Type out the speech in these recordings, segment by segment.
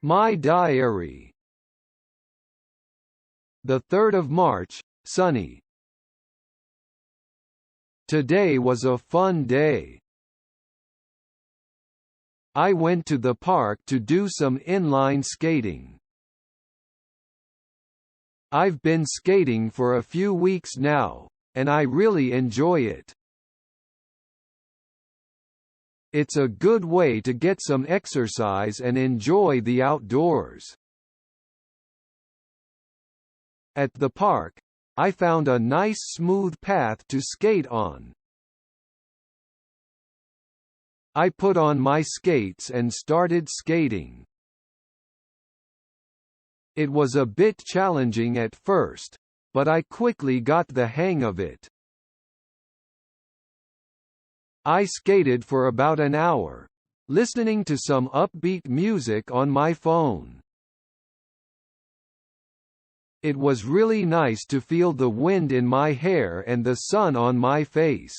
My diary. The 3rd of March, sunny. Today was a fun day. I went to the park to do some inline skating. I've been skating for a few weeks now, and I really enjoy it. It's a good way to get some exercise and enjoy the outdoors. At the park, I found a nice smooth path to skate on. I put on my skates and started skating. It was a bit challenging at first, but I quickly got the hang of it. I skated for about an hour, listening to some upbeat music on my phone. It was really nice to feel the wind in my hair and the sun on my face.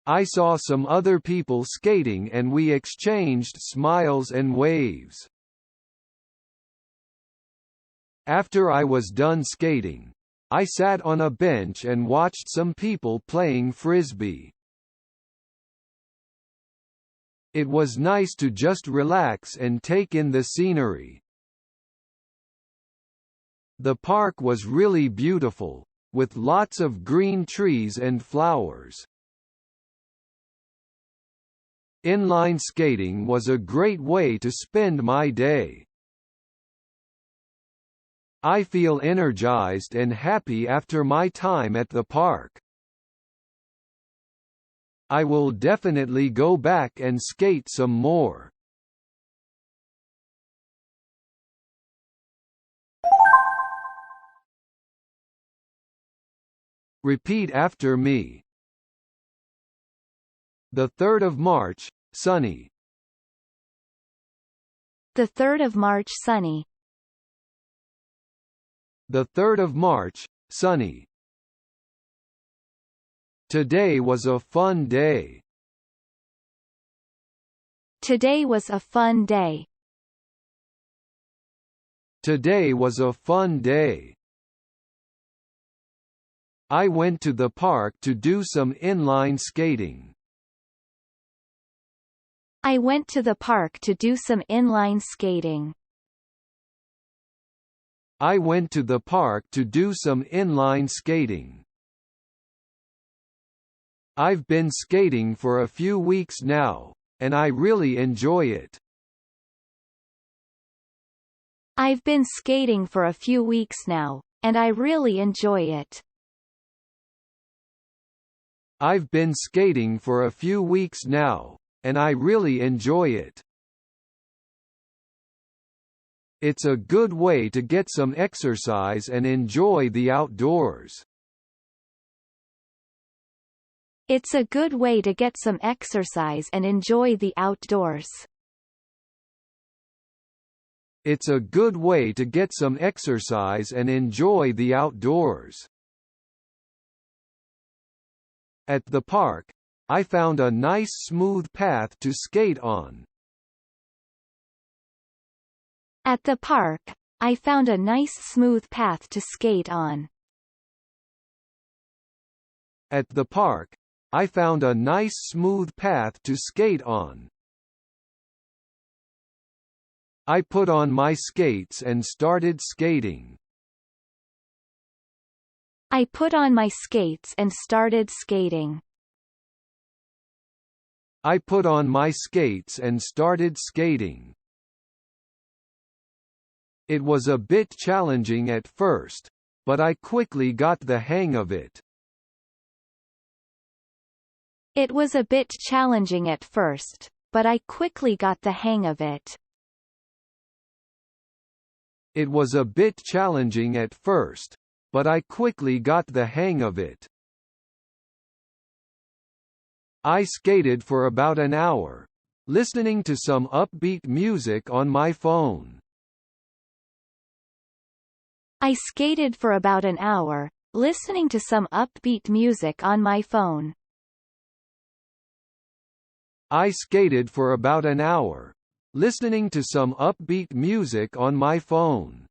I saw some other people skating and we exchanged smiles and waves. After I was done skating, I sat on a bench and watched some people playing frisbee. It was nice to just relax and take in the scenery. The park was really beautiful, with lots of green trees and flowers. Inline skating was a great way to spend my day. I feel energized and happy after my time at the park. I will definitely go back and skate some more. Repeat after me. The 3rd of March, sunny. The 3rd of March, sunny. The 3rd of March, sunny. Today was a fun day. Today was a fun day. Today was a fun day. I went to the park to do some inline skating. I went to the park to do some inline skating. I went to the park to do some inline skating. I've been skating for a few weeks now, and I really enjoy it. I've been skating for a few weeks now, and I really enjoy it. I've been skating for a few weeks now, and I really enjoy it. It's a good way to get some exercise and enjoy the outdoors. It's a good way to get some exercise and enjoy the outdoors. It's a good way to get some exercise and enjoy the outdoors. At the park, I found a nice smooth path to skate on. At the park, I found a nice smooth path to skate on. At the park, I found a nice smooth path to skate on. I put on my skates and started skating. I put on my skates and started skating. I put on my skates and started skating. It was a bit challenging at first, but I quickly got the hang of it. It was a bit challenging at first, but I quickly got the hang of it. It was a bit challenging at first, but I quickly got the hang of it. I skated for about an hour, listening to some upbeat music on my phone. I skated for about an hour, listening to some upbeat music on my phone. I skated for about an hour, listening to some upbeat music on my phone.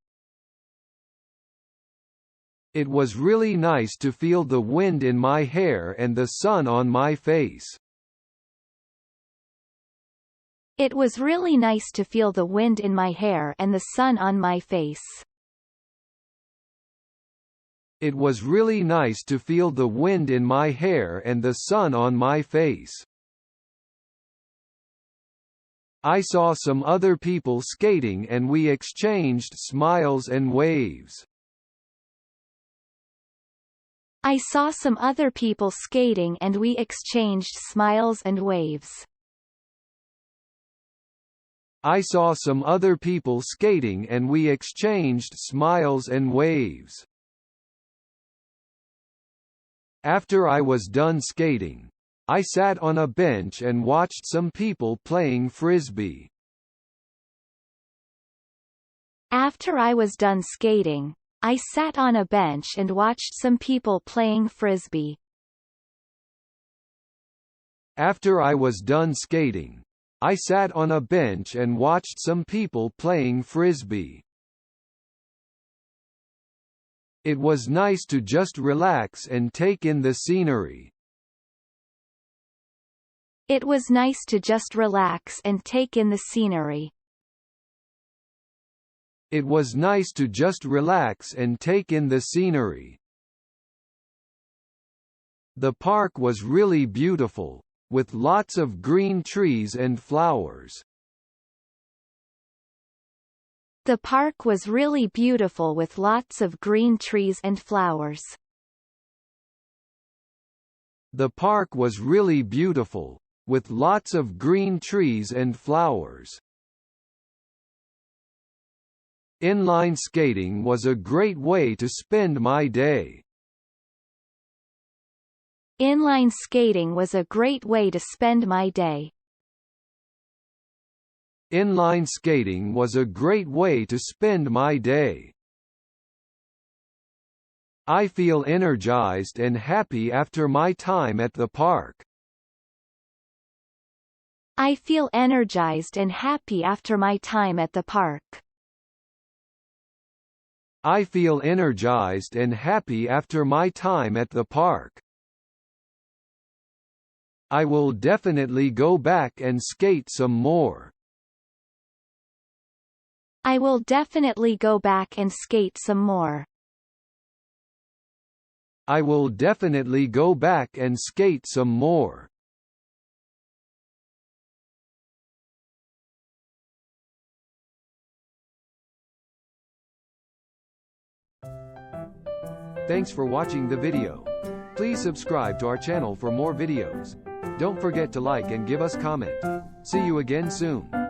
It was really nice to feel the wind in my hair and the sun on my face. It was really nice to feel the wind in my hair and the sun on my face. It was really nice to feel the wind in my hair and the sun on my face. I saw some other people skating and we exchanged smiles and waves. I saw some other people skating and we exchanged smiles and waves. I saw some other people skating and we exchanged smiles and waves. After I was done skating, I sat on a bench and watched some people playing frisbee. After I was done skating, I sat on a bench and watched some people playing frisbee. After I was done skating, I sat on a bench and watched some people playing frisbee. It was nice to just relax and take in the scenery. It was nice to just relax and take in the scenery. It was nice to just relax and take in the scenery. The park was really beautiful, with lots of green trees and flowers. The park was really beautiful with lots of green trees and flowers. The park was really beautiful, with lots of green trees and flowers. Inline skating was a great way to spend my day. Inline skating was a great way to spend my day. Inline skating was a great way to spend my day. I feel energized and happy after my time at the park. I feel energized and happy after my time at the park. I feel energized and happy after my time at the park. I will definitely go back and skate some more. I will definitely go back and skate some more. I will definitely go back and skate some more. Thanks for watching the video. Please subscribe to our channel for more videos. Don't forget to like and give us comment. See you again soon.